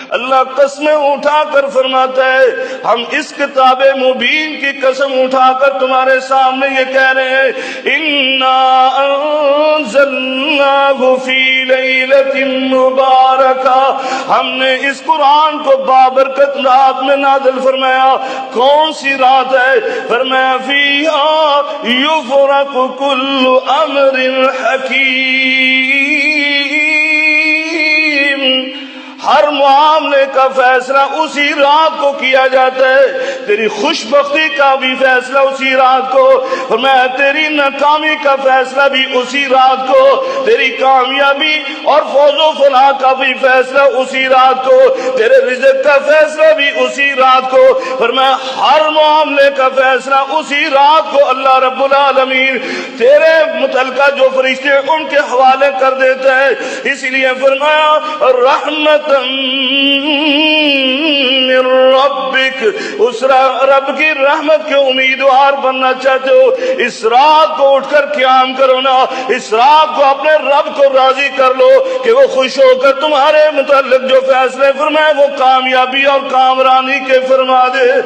اللہ قسمیں اٹھا کر فرماتا ہے ہم اس کتاب مبین کی قسم اٹھا کر تمہارے سامنے یہ کہہ رہے ہیں انا انزلناہ فی لیلۃ مبارکہ، ہم نے اس قرآن کو بابرکت رات میں نازل فرمایا۔ کون سی رات ہے؟ فرمایا فیہا یفرق کل امر حکیم، ہر معاملے کا فیصلہ اسی رات کو کیا جاتا ہے۔ تیری خوش بختی کا بھی فیصلہ اسی رات کو، فرمایا تیری ناکامی کا فیصلہ بھی اسی رات کو، تیری کامیابی اور فوز و فلاح کا بھی فیصلہ اسی رات کو، تیرے رزق کا فیصلہ بھی اسی رات کو، فرمایا ہر معاملے کا فیصلہ اسی رات کو اللہ رب العالمین تیرے متعلقہ جو فرشتے ان کے حوالے کر دیتا ہے۔ اسی لیے فرمایا رحمت من ربک، اس رب کی رحمت کے امیدوار بننا چاہتے ہو اس رات کو اٹھ کر قیام کرو نا، اس رات کو اپنے رب کو راضی کر لو کہ وہ خوش ہو کر تمہارے متعلق جو فیصلے فرمائے وہ کامیابی اور کامرانی کے فرما دے۔